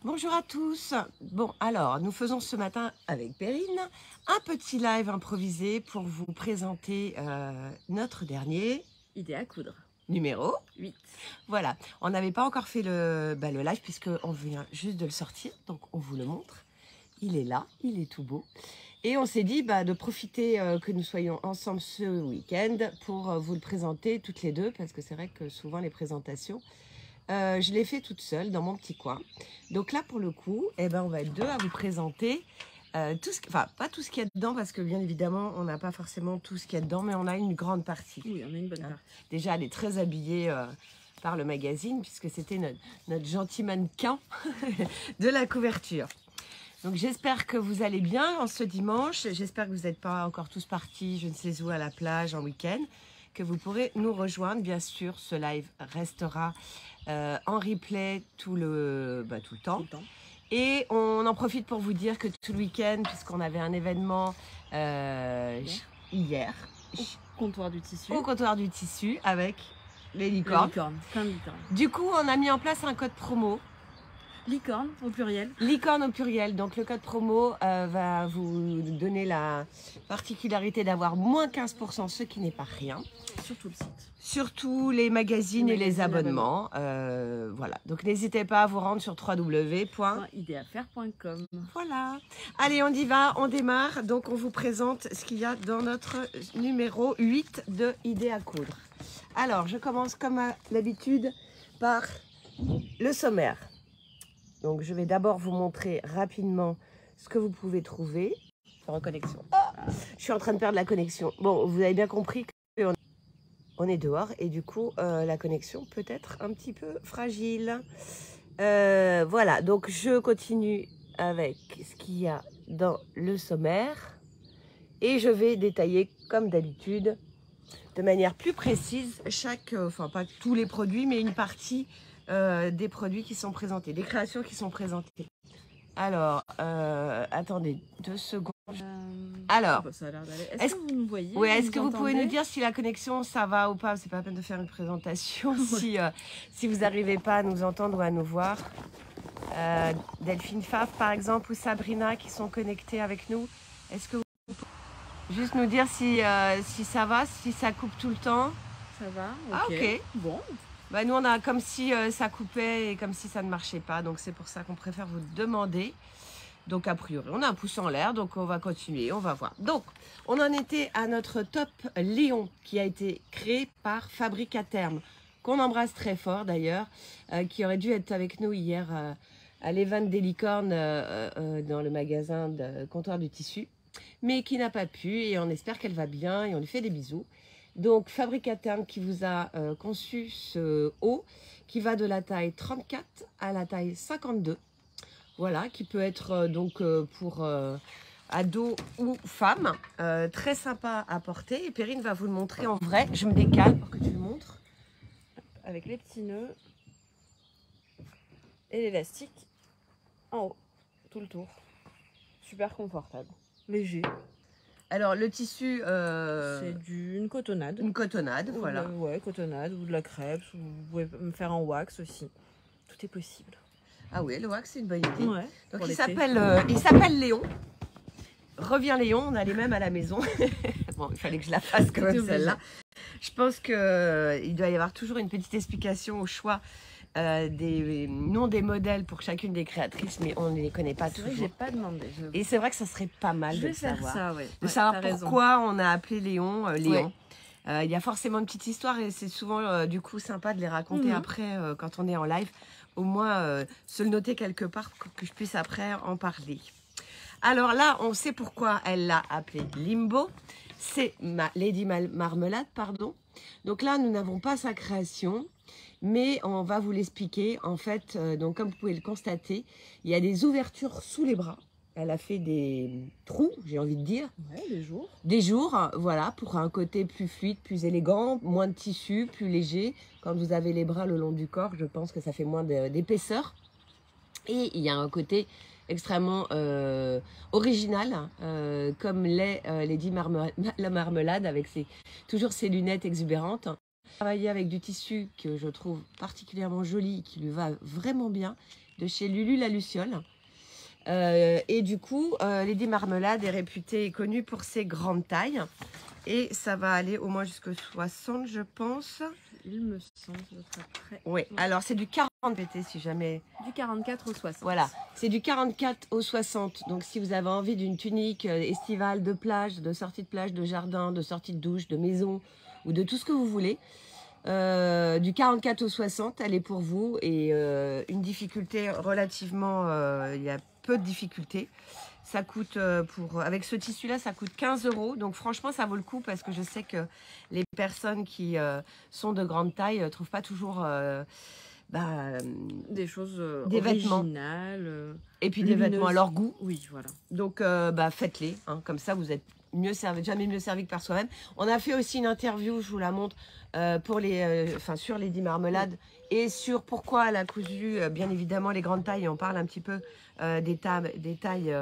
Bonjour à tous. Bon, alors, nous faisons ce matin avec Perrine un petit live improvisé pour vous présenter notre dernier Idée à coudre. numéro 8. Voilà, on n'avait pas encore fait le live puisqu'on vient juste de le sortir, donc on vous le montre. Il est là, il est tout beau. Et on s'est dit de profiter que nous soyons ensemble ce week-end pour vous le présenter toutes les deux, parce que c'est vrai que souvent les présentations, je l'ai fait toute seule dans mon petit coin. Donc là, pour le coup, on va être deux à vous présenter tout ce qui... Enfin, pas tout ce qu'il y a dedans, parce que bien évidemment, on n'a pas forcément tout ce qu'il y a dedans, mais on a une grande partie. Oui, on a une bonne partie. Déjà, elle est très habillée par le magazine, puisque c'était notre gentil mannequin de la couverture. Donc j'espère que vous allez bien en ce dimanche. J'espère que vous n'êtes pas encore tous partis, je ne sais où, à la plage en week-end, que vous pourrez nous rejoindre. Bien sûr, ce live restera en replay tout le temps. Et on en profite pour vous dire que tout le week-end, puisqu'on avait un événement hier, Au comptoir du tissu. au comptoir du tissu avec les licornes. Plein de licornes. Du coup, on a mis en place un code promo. Licorne au pluriel. Licorne au pluriel. Donc le code promo va vous donner la particularité d'avoir moins 15%, ce qui n'est pas rien. Sur tout le site. Surtout les magazines et les abonnements. Voilà. Donc n'hésitez pas à vous rendre sur www.idéafaire.com. Voilà. Allez, on y va, on démarre. Donc on vous présente ce qu'il y a dans notre numéro 8 de Idées à coudre. Alors, je commence comme à l'habitude par le sommaire. Donc, je vais d'abord vous montrer rapidement ce que vous pouvez trouver. Reconnexion. Je suis en train de perdre la connexion. Bon, vous avez bien compris qu'on est dehors et du coup, la connexion peut être un petit peu fragile. Voilà, donc je continue avec ce qu'il y a dans le sommaire et je vais détailler, comme d'habitude, de manière plus précise, enfin pas tous les produits, mais une partie des produits qui sont présentés, des créations qui sont présentées. Alors, attendez 2 secondes. Alors, ça a l'air d'aller. Est-ce que vous nous voyez? Oui, est-ce que vous pouvez nous dire si la connexion, ça va ou pas? C'est pas la peine de faire une présentation si vous n'arrivez pas à nous entendre ou à nous voir. Delphine Faf, par exemple, ou Sabrina qui sont connectées avec nous. Est-ce que vous pouvez juste nous dire si ça va, si ça coupe tout le temps? Ça va. Ah, ok. Bon. Nous, on a comme si ça coupait et comme si ça ne marchait pas. Donc, c'est pour ça qu'on préfère vous demander. Donc, a priori, on a un pouce en l'air. Donc, on va continuer. On va voir. Donc, on en était à notre top Léon qui a été créé par Fabrique à Terme, qu'on embrasse très fort d'ailleurs, qui aurait dû être avec nous hier à l'Event des licornes dans le magasin de comptoir du tissu, mais qui n'a pas pu. Et on espère qu'elle va bien et on lui fait des bisous. Donc, Fabrique à Terme qui vous a conçu ce haut qui va de la taille 34 à la taille 52. Voilà, qui peut être pour ados ou femmes. Très sympa à porter. Et Perrine va vous le montrer en vrai. Je me décale pour que tu le montres. Avec les petits nœuds et l'élastique en haut, tout le tour. Super confortable. Léger. Alors, le tissu... c'est une cotonnade. Une cotonnade, voilà. Ouais, cotonnade ou de la crêpe. Vous pouvez me faire en wax aussi. Tout est possible. Ah oui, le wax, c'est une bonne idée. Ouais, donc, il s'appelle Léon. Reviens Léon, on a les mêmes à la maison. Bon, il fallait que je la fasse quand même, celle-là. Je pense qu'il doit y avoir toujours une petite explication au choix des noms des modèles pour chacune des créatrices, mais on ne les connaît pas toujours. C'est vrai que j'ai pas demandé. Et c'est vrai que ça serait pas mal de le savoir. Ça, ouais. De savoir pourquoi on a appelé Léon Léon. Ouais. Il y a forcément une petite histoire et c'est souvent du coup sympa de les raconter après quand on est en live. Au moins se le noter quelque part pour que je puisse après en parler. Alors là, on sait pourquoi elle l'a appelé Limbo. C'est Lady Marmelade, pardon. Donc là, nous n'avons pas sa création, mais on va vous l'expliquer. En fait, donc comme vous pouvez le constater, il y a des ouvertures sous les bras. Elle a fait des trous, j'ai envie de dire. Ouais, des jours. Des jours, voilà, pour un côté plus fluide, plus élégant, moins de tissu, plus léger. Quand vous avez les bras le long du corps, je pense que ça fait moins d'épaisseur. Et il y a un côté extrêmement original, comme l'est Lady la Marmelade, avec toujours ses lunettes exubérantes. Travailler avec du tissu que je trouve particulièrement joli, qui lui va vraiment bien, de chez Lulu la Luciole. Et du coup, Lady Marmelade est réputée et connue pour ses grandes tailles. Et ça va aller au moins jusqu'à 60, je pense. Il me semble, ça doit être après. Oui, alors c'est du 40 PT si jamais. Du 44 au 60. Voilà, c'est du 44 au 60. Donc si vous avez envie d'une tunique estivale de plage, de sortie de plage, de jardin, de sortie de douche, de maison ou de tout ce que vous voulez, du 44 au 60, elle est pour vous. Et une difficulté relativement, il y a peu de difficultés. Ça coûte, avec ce tissu-là, ça coûte 15 €. Donc franchement, ça vaut le coup parce que je sais que les personnes qui sont de grande taille ne trouvent pas toujours des choses des vêtements. originales. Et puis des vêtements à leur goût. Oui, voilà. Donc faites-les. Hein, comme ça, vous êtes jamais mieux servi que par soi-même. On a fait aussi une interview, je vous la montre, sur Lady Marmelade et sur pourquoi elle a cousu, bien évidemment, les grandes tailles. On parle un petit peu des tailles.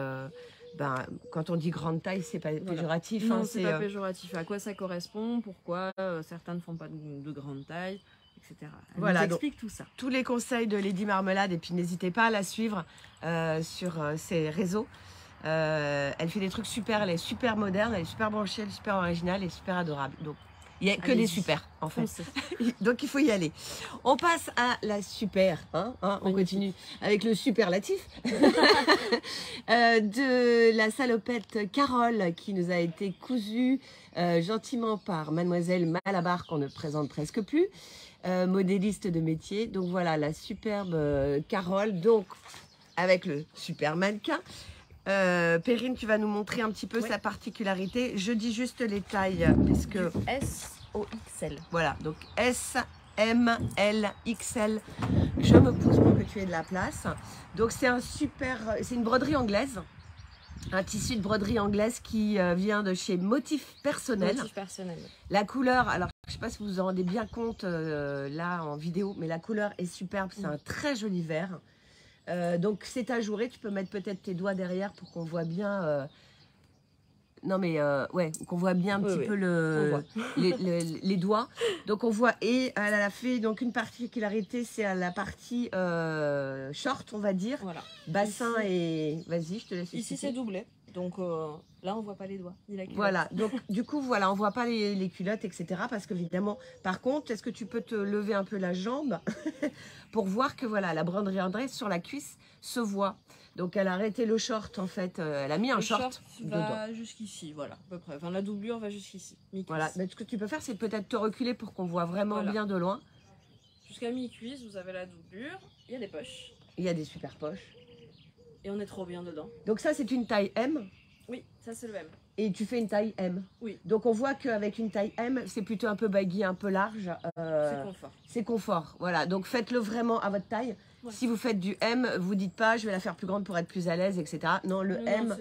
Quand on dit grande taille, c'est pas péjoratif. Non, hein, c'est pas péjoratif. À quoi ça correspond? Pourquoi certains ne font pas de grande taille, etc. Elle nous explique tout ça. Tous les conseils de Lady Marmelade, et puis n'hésitez pas à la suivre sur ses réseaux. Elle fait des trucs super, elle est super moderne, elle est super branchée, elle est super originale, elle est super adorable. Donc, il n'y a que des super, en fait. Donc, il faut y aller. On passe à la super. On continue avec le superlatif de la salopette Carole qui nous a été cousue gentiment par Mademoiselle Malabar, qu'on ne présente presque plus, modéliste de métier. Donc, voilà, la superbe Carole, donc avec le super mannequin. Perrine, tu vas nous montrer un petit peu sa particularité. Je dis juste les tailles, puisque S au XL. Voilà, donc S, M, L, XL. Je me pousse pour que tu aies de la place. Donc c'est une broderie anglaise, un tissu de broderie anglaise qui vient de chez Motif Personnel. Motif Personnel. La couleur, alors je ne sais pas si vous vous en rendez bien compte là en vidéo, mais la couleur est superbe. C'est un très joli vert. Donc c'est ajouré, tu peux mettre peut-être tes doigts derrière pour qu'on voit bien. Qu'on voit bien un petit peu les doigts. Donc on voit, et elle a fait donc une particularité, c'est à la partie short, on va dire. Voilà. Bassin ici, et vas-y, je te laisse. Ici c'est doublé, donc là on voit pas les doigts ni la culotte. Voilà, donc du coup voilà, on voit pas les culottes, etc. Parce qu'évidemment, par contre, est-ce que tu peux te lever un peu la jambe pour voir que voilà, la broderie André sur la cuisse se voit. Donc elle a arrêté le short en fait, elle a mis un short va jusqu'ici, voilà, à peu près. Enfin la doublure va jusqu'ici. Voilà, mais ce que tu peux faire, c'est peut-être te reculer pour qu'on voit vraiment bien de loin. Jusqu'à mi-cuisse, vous avez la doublure, il y a des poches. Il y a des super poches. Et on est trop bien dedans. Donc ça, c'est une taille M. Oui, ça c'est le M. Et tu fais une taille M. Oui. Donc on voit qu'avec une taille M, c'est plutôt un peu baggy, un peu large. C'est confort. C'est confort, voilà. Donc faites-le vraiment à votre taille. Ouais. Si vous faites du M, vous dites pas je vais la faire plus grande pour être plus à l'aise, etc. Non, le M,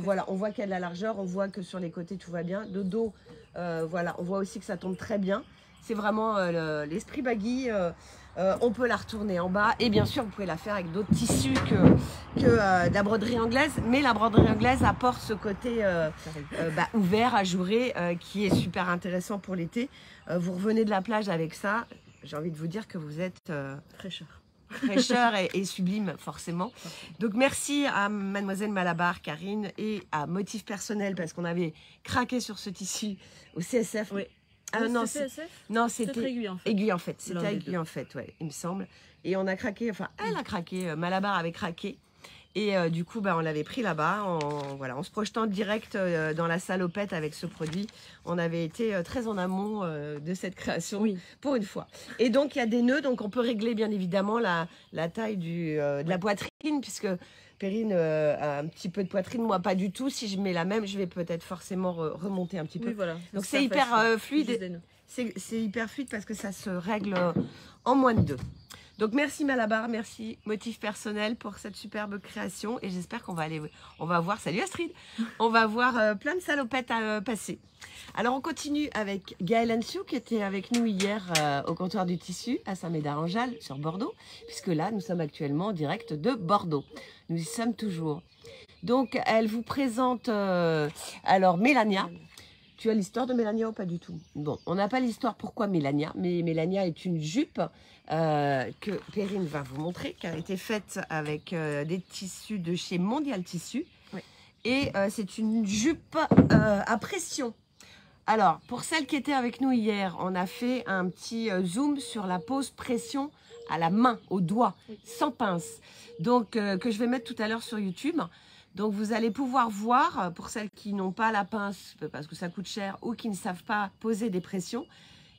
voilà, on voit qu'il y a de la largeur, on voit que sur les côtés tout va bien. De dos, voilà, on voit aussi que ça tombe très bien. C'est vraiment l'esprit baggy. On peut la retourner en bas et bien sûr vous pouvez la faire avec d'autres tissus que de la broderie anglaise, mais la broderie anglaise apporte ce côté ouvert, ajouré, qui est super intéressant pour l'été. Vous revenez de la plage avec ça, j'ai envie de vous dire que vous êtes fraîcheur et sublime forcément. Donc merci à Mademoiselle Malabar, Karine, et à Motif Personnel parce qu'on avait craqué sur ce tissu au CSF. Oui. Non, c'était Aiguille en fait. C'était Aiguille en fait, ouais, il me semble. Et on a craqué, enfin elle a craqué, Malabar avait craqué. Et du coup, on l'avait pris là-bas, en se projetant direct dans la salopette avec ce produit. On avait été très en amont de cette création, pour une fois. Et donc, il y a des nœuds, donc on peut régler bien évidemment la taille de la poitrine, puisque Perrine a un petit peu de poitrine, moi pas du tout. Si je mets la même, je vais peut-être forcément remonter un petit peu. Oui, voilà. Donc c'est hyper fluide. C'est hyper fluide parce que ça se règle en moins de 2. Donc merci Malabar, merci Motif Personnel pour cette superbe création et j'espère qu'on va voir, salut Astrid, on va voir plein de salopettes à passer. Alors on continue avec Gaëlle Ansiou qui était avec nous hier au comptoir du tissu à Saint-Médard-en-Jalles sur Bordeaux, puisque là nous sommes actuellement en direct de Bordeaux. Nous y sommes toujours. Donc elle vous présente alors Mélania. Tu as l'histoire de Mélania ou pas du tout? Bon, on n'a pas l'histoire pourquoi Mélania, mais Mélania est une jupe que Perrine va vous montrer, qui a été faite avec des tissus de chez Mondial Tissu. Oui. Et c'est une jupe à pression. Alors, pour celles qui étaient avec nous hier, on a fait un petit zoom sur la pose pression à la main, au doigt, sans pince. Donc, que je vais mettre tout à l'heure sur YouTube. Donc, vous allez pouvoir voir, pour celles qui n'ont pas la pince, parce que ça coûte cher, ou qui ne savent pas poser des pressions,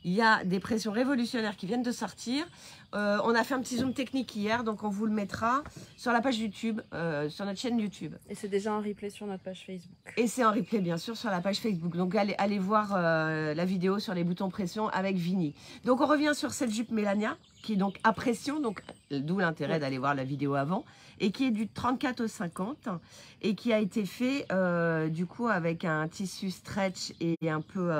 il y a des pressions révolutionnaires qui viennent de sortir. On a fait un petit zoom technique hier, donc on vous le mettra sur la page YouTube, sur notre chaîne YouTube. Et c'est déjà en replay sur notre page Facebook. Et c'est en replay, bien sûr, sur la page Facebook. Donc, allez voir la vidéo sur les boutons pression avec Vini. Donc, on revient sur cette jupe Mélania, qui est donc à pression, donc d'où l'intérêt d'aller voir la vidéo avant, et qui est du 34 au 50, et qui a été fait, du coup, avec un tissu stretch et un peu...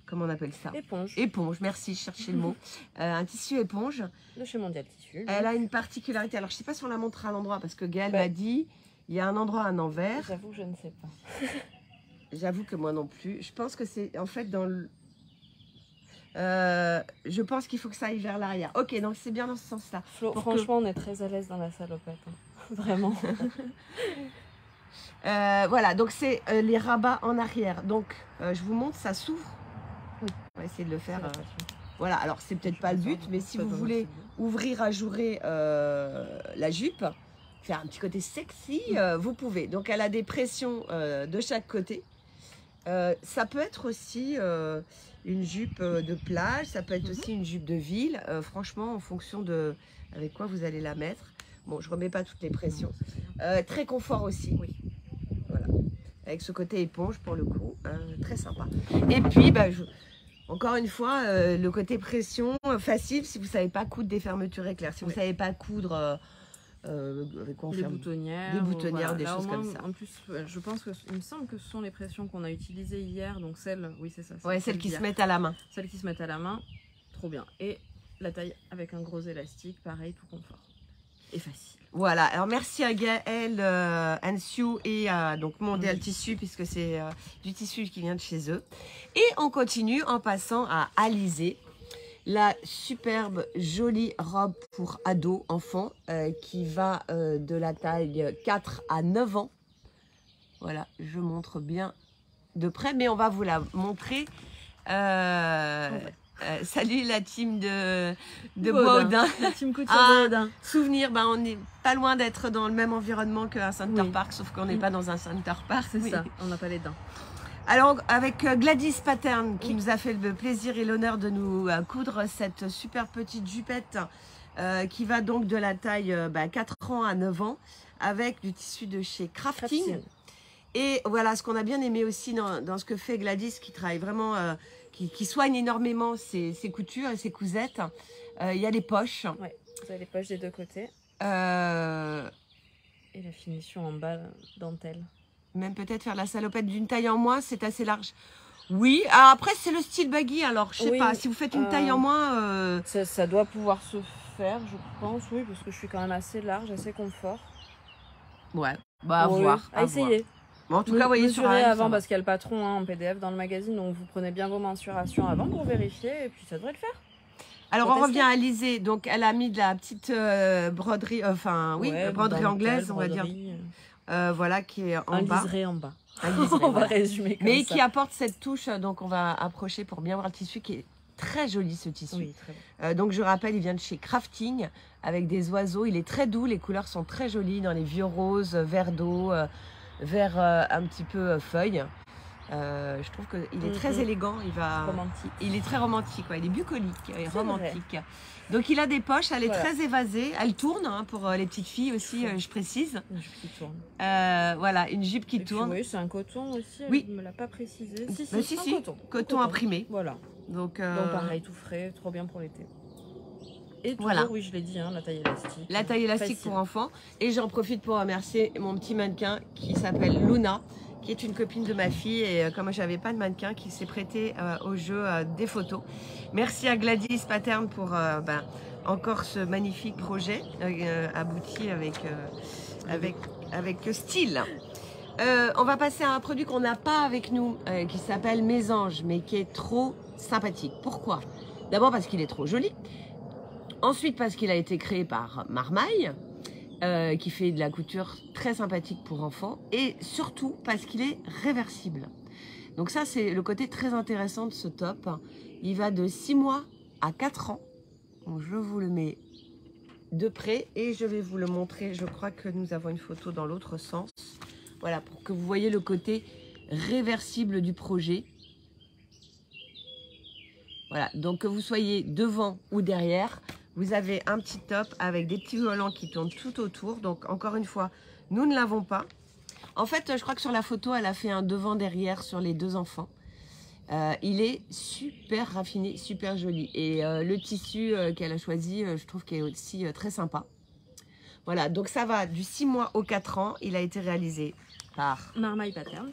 comment on appelle ça? Éponge. Éponge, merci, je cherchais le mot. Un tissu éponge. De chez Mondial Tissu. Elle a une particularité. Alors, je ne sais pas si on la montre à l'endroit, parce que Gaëlle m'a dit, il y a un endroit, un envers. J'avoue que je ne sais pas. J'avoue que moi non plus. Je pense que c'est en fait dans le... je pense qu'il faut que ça aille vers l'arrière. Ok, donc c'est bien dans ce sens-là. Franchement, on est très à l'aise dans la salopette. Hein. Vraiment. Voilà, donc c'est les rabats en arrière. Donc, je vous montre, ça s'ouvre. Oui. On va essayer de le faire. Voilà, alors c'est peut-être pas le but, mais si vous voulez ouvrir, ajourer la jupe, faire un petit côté sexy, vous pouvez. Donc, elle a des pressions de chaque côté. Ça peut être aussi une jupe de plage, ça peut être aussi une jupe de ville. Franchement, en fonction de avec quoi vous allez la mettre. Bon, je remets pas toutes les pressions. Très confort aussi. Oui. Voilà. Avec ce côté éponge pour le coup, très sympa. Et puis, bah, encore une fois, le côté pression facile si vous savez pas coudre des fermetures éclairs. Si vous savez pas coudre avec quoi on des ferme boutonnières. Des boutonnières, voilà. des Là, choses moins, comme ça. En plus, je pense que il me semble que ce sont les pressions qu'on a utilisées hier, donc celles, oui c'est ça. Ouais, celles qui se mettent à la main. Celles qui se mettent à la main, trop bien. Et la taille avec un gros élastique, pareil, tout confort. Et facile. Voilà, alors merci à Gaëlle, Ansiou et à donc Mondial Tissu, puisque c'est du tissu qui vient de chez eux. Et on continue en passant à Alizé, la superbe, jolie robe pour ados, enfants, qui va de la taille 4 à 9 ans. Voilà, je montre bien de près, mais on va vous la montrer. Salut la team de Baudin. La team couture de Baudin. Souvenir, bah, on n'est pas loin d'être dans le même environnement qu'un Center Park, sauf qu'on n'est pas dans un Center Park. C'est ça, on n'a pas les dents. Alors, avec Gladys Pattern, qui nous a fait le plaisir et l'honneur de nous coudre cette super petite jupette qui va donc de la taille 4 ans à 9 ans, avec du tissu de chez Crafting. Et voilà, ce qu'on a bien aimé aussi dans ce que fait Gladys, qui travaille vraiment... Qui soigne énormément ses coutures et ses cousettes. Il y a les poches. Ouais, vous avez les poches des deux côtés. Et la finition en bas, dentelle. Même peut-être faire la salopette d'une taille en moins, c'est assez large. Oui, alors après c'est le style baggy, alors je sais pas, si vous faites une taille en moins... Ça doit pouvoir se faire, je pense, oui, parce que je suis quand même assez large, assez confort. Ouais, bah à voir. À essayer. Bon, en tout cas, voyez sur avant parce qu'il y a le patron en PDF dans le magazine, donc vous prenez bien vos mensurations avant pour vérifier et puis ça devrait le faire. Alors on revient à Alizé, donc elle a mis de la petite broderie, broderie anglaise, on va dire. Voilà, qui est en bas. Liseré en bas. On va résumer comme mais ça. Qui apporte cette touche, donc on va approcher pour bien voir le tissu qui est très joli ce tissu. Oui, très donc je rappelle, il vient de chez Crafting avec des oiseaux, il est très doux, les couleurs sont très jolies dans les vieux roses, vert d'eau. Vers un petit peu feuille. Je trouve qu'il est très élégant. Il est très romantique. Ouais. Il est bucolique et romantique. Vrai. Donc il a des poches. Elle est très évasée. Elle tourne pour les petites filles aussi, je précise. Une jupe qui tourne. Voilà, une jupe qui tourne. Oui, c'est un coton aussi. Elle ne me l'a pas précisé. Si. Coton imprimé. Voilà. Donc pareil, tout frais, trop bien pour l'été. Et toujours, voilà. Oui, je l'ai dit, la taille élastique. La taille élastique pour enfants. Et j'en profite pour remercier mon petit mannequin qui s'appelle Luna, qui est une copine de ma fille. Et comme je n'avais pas de mannequin, qui s'est prêté au jeu des photos. Merci à Gladys Pattern pour encore ce magnifique projet abouti avec style. On va passer à un produit qu'on n'a pas avec nous, qui s'appelle Mésange, mais qui est trop sympathique. Pourquoi? D'abord parce qu'il est trop joli. Ensuite parce qu'il a été créé par Marmaille, qui fait de la couture très sympathique pour enfants. Et surtout parce qu'il est réversible. Donc ça, c'est le côté très intéressant de ce top. Il va de 6 mois à 4 ans. Donc je vous le mets de près et je vais vous le montrer. Je crois que nous avons une photo dans l'autre sens. Voilà, pour que vous voyez le côté réversible du projet. Voilà, donc que vous soyez devant ou derrière, vous avez un petit top avec des petits volants qui tournent tout autour. Donc encore une fois, nous ne l'avons pas. En fait, je crois que sur la photo, elle a fait un devant-derrière sur les 2 enfants. Il est super raffiné, super joli. Et le tissu qu'elle a choisi, je trouve qu'il est aussi très sympa. Voilà, donc ça va du 6 mois au 4 ans. Il a été réalisé par Marmaille Patterns.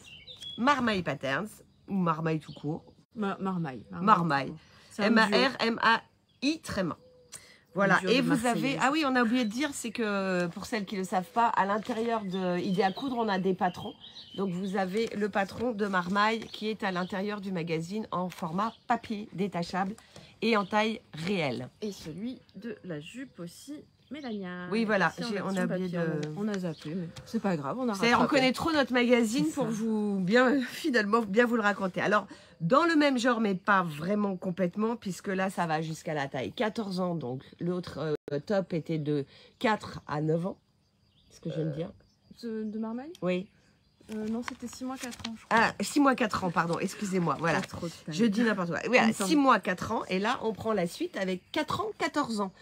Marmaille Patterns, ou Marmaille tout court. Marmaille. Marmaille. M-A-R-M-A-I tréma. Voilà, et vous avez... Ah oui, on a oublié de dire, c'est que pour celles qui ne le savent pas, à l'intérieur de Idée à coudre, on a des patrons. Donc vous avez le patron de Marmaille qui est à l'intérieur du magazine en format papier détachable et en taille réelle. Et celui de la jupe aussi, Mélania. Oui, voilà, on a oublié de... On a zappé, mais c'est pas grave, on a rattrapé. On connaît trop notre magazine pour vous finalement bien vous le raconter. Alors, dans le même genre, mais pas vraiment complètement, puisque là, ça va jusqu'à la taille 14 ans. Donc, l'autre top était de 4 à 9 ans. C'est ce que je viens de dire. De Marmaille? Oui. Non, c'était 6 mois, 4 ans, je crois. Ah, 6 mois, 4 ans, pardon, excusez-moi. Voilà, je dis n'importe quoi. Voilà, 6 mois, 4 ans. Et là, on prend la suite avec 4 ans, 14 ans.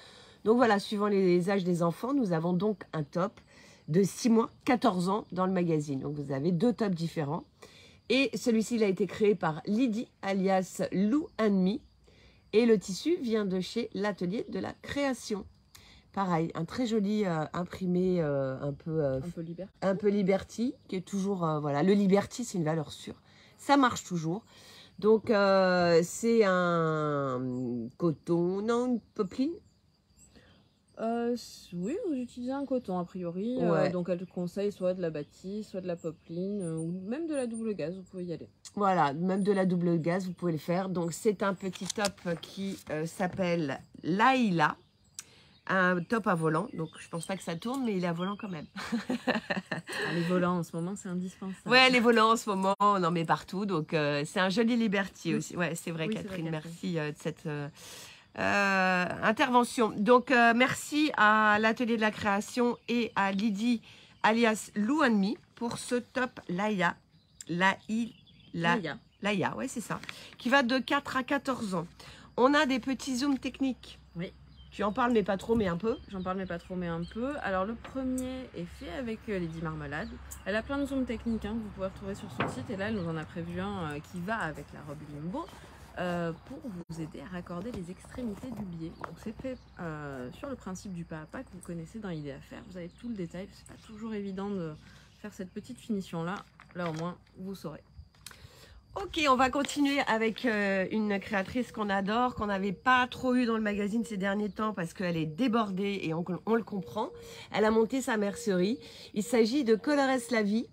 Donc voilà, suivant les âges des enfants, nous avons donc un top de 6 mois, 14 ans dans le magazine. Donc vous avez 2 tops différents. Et celui-ci, il a été créé par Lydie, alias Lou and Me. Et le tissu vient de chez l'Atelier de la Création. Pareil, un très joli imprimé un peu Liberty, qui est toujours... voilà, le Liberty, c'est une valeur sûre. Ça marche toujours. Donc, c'est un coton, non, une popeline. Oui, vous utilisez un coton a priori, donc elle conseille soit de la bâtie, soit de la popeline, ou même de la double gaze, vous pouvez y aller. Voilà, même de la double gaze, vous pouvez le faire. Donc c'est un petit top qui s'appelle Laïla, un top à volant. Donc je pense pas que ça tourne, mais il est à volant quand même. Les volants en ce moment, c'est indispensable. Ouais, les volants en ce moment, on en met partout. Donc c'est un joli Liberty aussi. Ouais, c'est vrai, Catherine, merci de cette... intervention. Donc merci à l'Atelier de la Création et à Lydie alias Lou and Me pour ce top Laïa, ouais c'est ça, qui va de 4 à 14 ans. On a des petits zooms techniques. Oui. Tu en parles mais pas trop mais un peu. J'en parle mais pas trop mais un peu. Alors le premier est fait avec Lady Marmalade. Elle a plein de zooms techniques que vous pouvez retrouver sur son site et là elle nous en a prévu un qui va avec la robe Limbo. Pour vous aider à raccorder les extrémités du biais. Donc c'est fait sur le principe du pas à pas que vous connaissez dans Idée à faire. Vous avez tout le détail, c'est pas toujours évident de faire cette petite finition là. Là au moins vous saurez. Ok, on va continuer avec une créatrice qu'on adore, qu'on n'avait pas trop eu dans le magazine ces derniers temps parce qu'elle est débordée et on le comprend. Elle a monté sa mercerie. Il s'agit de Colorès la vie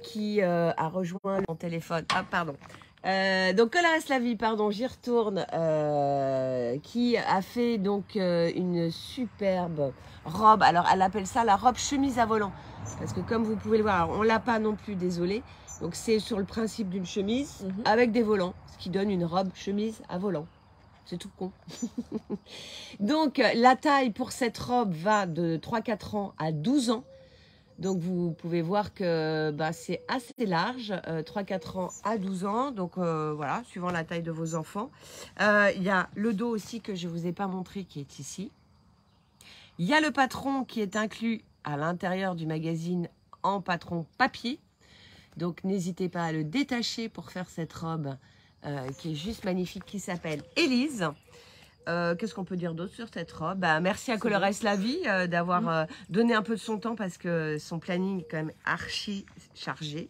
qui a rejoint mon téléphone. Ah pardon. Donc Colorès la vie, pardon, j'y retourne, qui a fait donc une superbe robe. Alors elle appelle ça la robe chemise à volant, parce que comme vous pouvez le voir, alors, on l'a pas non plus, désolé. Donc c'est sur le principe d'une chemise avec des volants, ce qui donne une robe chemise à volant. C'est tout con. Donc la taille pour cette robe va de 3-4 ans à 12 ans. Donc vous pouvez voir que c'est assez large, 3-4 ans à 12 ans, donc voilà, suivant la taille de vos enfants. Il y a le dos aussi que je ne vous ai pas montré qui est ici. Il y a le patron qui est inclus à l'intérieur du magazine en patron papier. Donc n'hésitez pas à le détacher pour faire cette robe qui est juste magnifique, qui s'appelle Élise. Qu'est-ce qu'on peut dire d'autre sur cette robe? Merci à Colorès la vie d'avoir donné un peu de son temps parce que son planning est quand même archi chargé.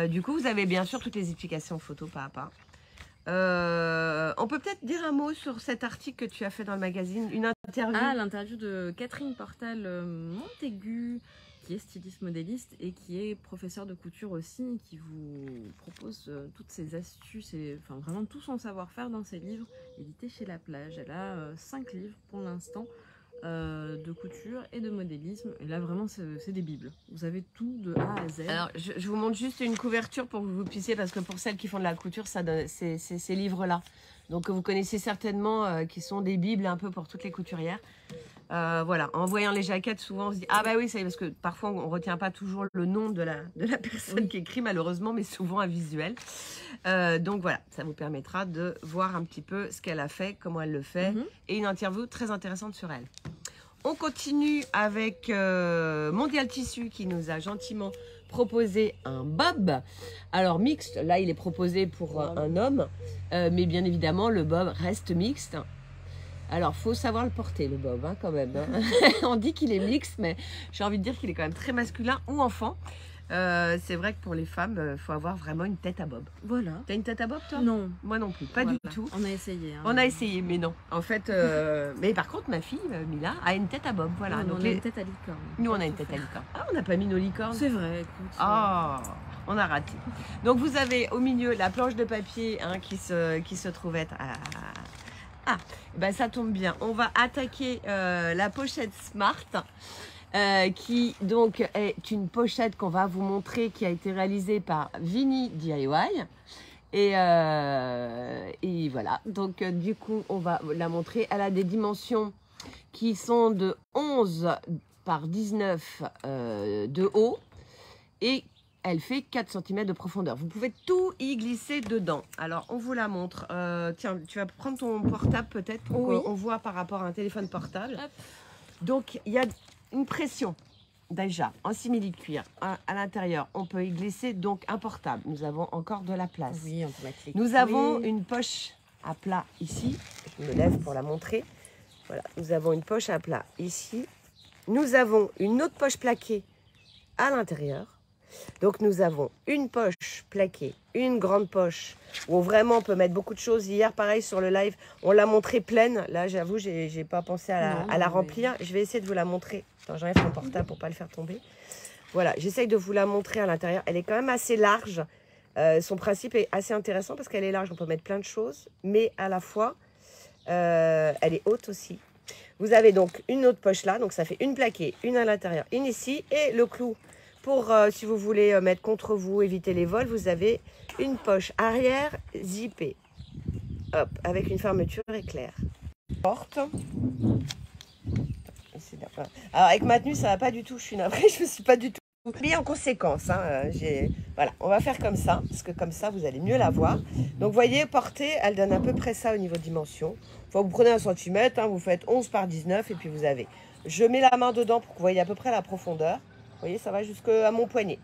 Du coup, vous avez bien sûr toutes les explications photo pas à pas. On peut peut-être dire un mot sur cet article que tu as fait dans le magazine, une interview. Ah, l'interview de Catherine Portal Montaigu, qui est styliste modéliste et qui est professeur de couture aussi, qui vous propose toutes ses astuces et enfin, vraiment tout son savoir-faire dans ses livres, édités chez La Plage. Elle a 5 livres pour l'instant de couture et de modélisme. Et là, vraiment, c'est des bibles. Vous avez tout de A à Z. Alors, je vous montre juste une couverture pour que vous puissiez, parce que pour celles qui font de la couture, c'est ces livres-là. Donc, vous connaissez certainement, qui sont des bibles un peu pour toutes les couturières. Voilà, en voyant les jaquettes, souvent on se dit ah bah oui, c'est parce que parfois on retient pas toujours le nom de la personne qui écrit malheureusement, mais souvent un visuel. Donc voilà, ça vous permettra de voir un petit peu ce qu'elle a fait, comment elle le fait, et une interview très intéressante sur elle. On continue avec Mondial Tissu qui nous a gentiment proposé un bob. Alors mixte, là il est proposé pour un homme, mais bien évidemment le bob reste mixte. Alors, faut savoir le porter, le bob, hein, quand même. Hein. On dit qu'il est mixte, mais j'ai envie de dire qu'il est quand même très masculin ou enfant. C'est vrai que pour les femmes, il faut avoir vraiment une tête à bob. Voilà. T'as une tête à bob, toi? Non. Moi non plus, pas du tout. On a essayé. Hein. On a essayé, mais non. En fait, mais par contre, ma fille, Mila, a une tête à bob. Voilà. Ouais, donc on a une tête à licorne. Nous, on a une tête à licorne. Ah, on n'a pas mis nos licornes. C'est vrai, écoute. Ah, on a raté. Donc, vous avez au milieu la planche de papier hein, qui se trouve être à... Ah, ben ça tombe bien. On va attaquer la pochette Smart, qui donc est une pochette qu'on va vous montrer, qui a été réalisée par Vini DIY. Et voilà. Donc du coup, on va la montrer. Elle a des dimensions qui sont de 11 par 19 de haut et elle fait 4 cm de profondeur. Vous pouvez tout y glisser dedans. Alors, on vous la montre. Tiens, tu vas prendre ton portable peut-être pour qu'on voit par rapport à un téléphone portable. Hop. Donc, il y a une pression déjà en simili-cuir à l'intérieur. On peut y glisser donc un portable. Nous avons encore de la place. Oui, on peut mettre les Nous avons une poche à plat ici. Je me lève pour la montrer. Voilà, nous avons une poche à plat ici. Nous avons une autre poche plaquée à l'intérieur. Donc nous avons une poche plaquée, une grande poche où vraiment on peut mettre beaucoup de choses. Hier, pareil, sur le live, on l'a montrée pleine. Là, j'avoue, j'ai pas pensé à la remplir. Je vais essayer de vous la montrer. Attends, j'enlève mon portable pour pas le faire tomber. Voilà, j'essaye de vous la montrer à l'intérieur. Elle est quand même assez large. Son principe est assez intéressant parce qu'elle est large. On peut mettre plein de choses, mais à la fois, elle est haute aussi. Vous avez donc une autre poche là. Donc ça fait une plaquée, une à l'intérieur, une ici. Et le clou pour, si vous voulez mettre contre vous, éviter les vols, vous avez une poche arrière zippée. Hop, avec une fermeture éclair. Porte. Alors avec ma tenue, ça va pas du tout. Je suis navrée, je me suis pas du tout mis en conséquence. Hein. Voilà, on va faire comme ça, parce que comme ça, vous allez mieux la voir. Donc, vous voyez, portée, elle donne à peu près ça au niveau dimension. Faut vous prenez 1 cm, hein, vous faites 11 par 19, et puis vous avez. Je mets la main dedans pour que vous voyez à peu près la profondeur. Vous voyez, ça va jusqu'à mon poignet.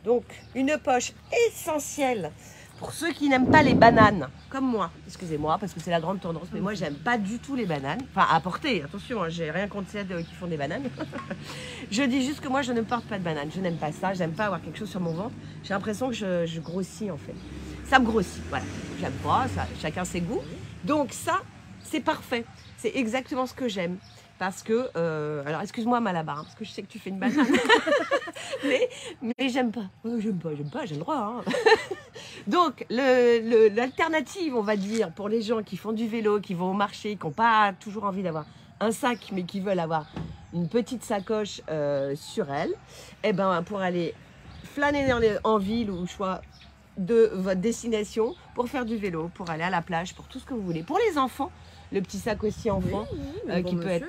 Donc, une poche essentielle pour ceux qui n'aiment pas les bananes, comme moi. Excusez-moi, parce que c'est la grande tendance, mais moi, j'aime pas du tout les bananes. Enfin, à porter, attention, hein, j'ai rien contre celles qui font des bananes. Je dis juste que moi, je ne porte pas de bananes. Je n'aime pas ça, j'aime pas avoir quelque chose sur mon ventre. J'ai l'impression que je grossis, en fait. Ça me grossit, voilà. J'aime pas, ça, chacun ses goûts. Donc ça, c'est parfait. C'est exactement ce que j'aime. Parce que, alors excuse-moi Malabar, hein, parce que je sais que tu fais une banane, mais j'aime pas. J'aime pas, j'ai le droit. Hein. Donc, l'alternative, on va dire, pour les gens qui font du vélo, qui vont au marché, qui n'ont pas toujours envie d'avoir un sac, mais qui veulent avoir une petite sacoche sur elle, eh ben, pour aller flâner en ville ou au choix de votre destination, pour faire du vélo, pour aller à la plage, pour tout ce que vous voulez. Pour les enfants, le petit sac aussi enfant qui peut être.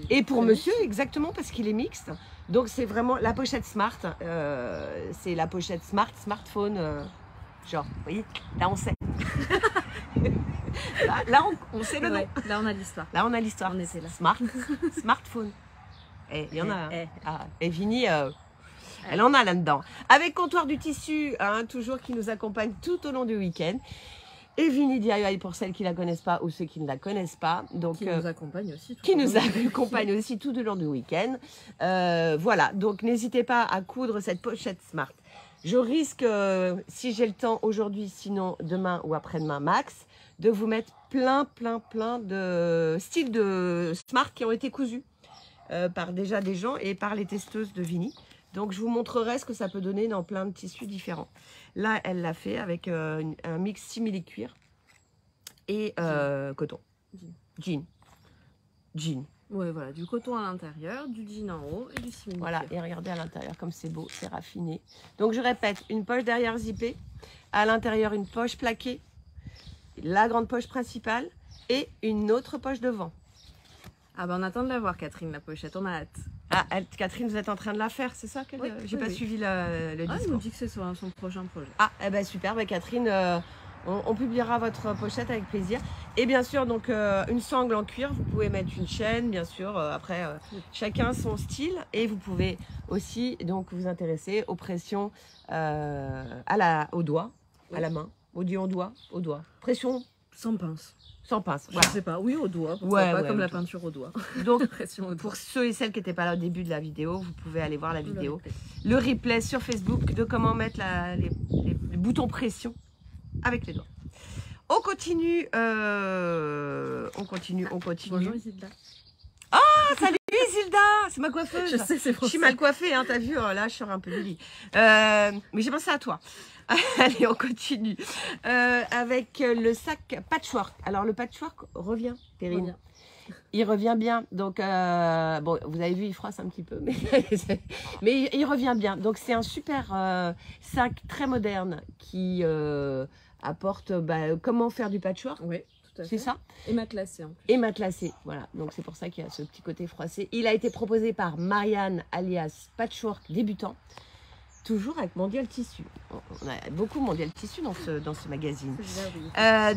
Et pour monsieur, exactement, parce qu'il est mixte. Donc c'est vraiment la pochette Smart. C'est la pochette Smart, smartphone. Genre, vous voyez, là on sait. là on sait le nom. Ouais, là on a l'histoire. Là on a l'histoire. On était là. Smart, smartphone. Et il y en a. Et Vini, elle en a là-dedans. Avec Comptoir du Tissu, hein, toujours qui nous accompagne tout au long du week-end. Et Vini DIY pour celles qui ne la connaissent pas ou ceux qui ne la connaissent pas. Donc, qui nous accompagne aussi. Qui nous accompagne aussi tout au long du week-end. Voilà, donc n'hésitez pas à coudre cette pochette Smart. Je risque, si j'ai le temps aujourd'hui, sinon demain ou après-demain max, de vous mettre plein de styles de Smart qui ont été cousus. par déjà des gens et par les testeuses de Vini. Donc, je vous montrerai ce que ça peut donner dans plein de tissus différents. Là, elle l'a fait avec un mix simili-cuir et coton. Jean. Ouais, voilà, du coton à l'intérieur, du jean en haut et du simili. Voilà, et regardez à l'intérieur comme c'est beau, c'est raffiné. Donc, je répète, une poche derrière zippée, à l'intérieur une poche plaquée, la grande poche principale et une autre poche devant. Ah ben on attend de la voir, Catherine, la pochette, on a hâte. Ah, Catherine, vous êtes en train de la faire, c'est ça? Oui, J'ai pas suivi le discours. Elle nous dit que c'est son prochain projet. Ah, eh ben super, ben Catherine, on publiera votre pochette avec plaisir. Et bien sûr, donc une sangle en cuir, vous pouvez mettre une chaîne, bien sûr. Après, chacun son style. Et vous pouvez aussi donc vous intéresser aux pressions au doigt, à la main. On dit au doigt, Pression sans pince. sans pince. Je Voilà. sais pas, oui au doigt, pourquoi pas, comme la au doigt. peinture au doigt. Donc, Pression au doigt. pour ceux et celles qui n'étaient pas là au début de la vidéo, vous pouvez aller voir la vidéo. Le replay sur Facebook de comment mettre les boutons pression avec les doigts. On continue, on continue. Bonjour Isilda. Ah, salut Isilda, c'est ma coiffeuse. Je sais, c'est pour Je suis ça. mal coiffée, hein, t'as vu, là je sors un peu Lily. Mais j'ai pensé à toi. Allez, on continue avec le sac patchwork. Alors le patchwork revient, Perrine. Revient. Il revient bien. Donc, bon, vous avez vu, il froisse un petit peu, mais il revient bien. Donc, c'est un super sac très moderne qui apporte comment faire du patchwork. Oui, tout à fait. C'est ça? Et matelassé en plus. Et matelassé, voilà. Donc, c'est pour ça qu'il y a ce petit côté froissé. Il a été proposé par Marianne, alias Patchwork débutant. Toujours avec Mondial Tissu. On a beaucoup Mondial Tissu dans ce magazine.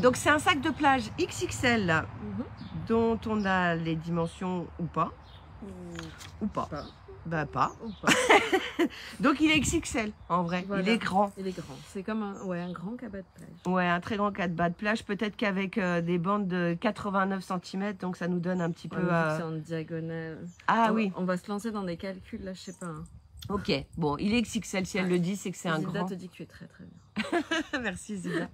Donc, c'est un sac de plage XXL dont on a les dimensions ou pas. Ou pas. Bah, pas. Ou pas. Donc, il est XXL en vrai. Voilà. Il est grand. Il est grand. C'est comme un grand cabas de plage. Ouais, un très grand cabas de plage. Peut-être qu'avec des bandes de 89 cm, donc ça nous donne un petit peu. C'est en diagonale. Ah oui. On va se lancer dans des calculs là, je sais pas. Hein. Ok, bon, il est XXL, si elle le dit, c'est que c'est un Zilda grand. te dit que tu es très très bien. Merci Zilda.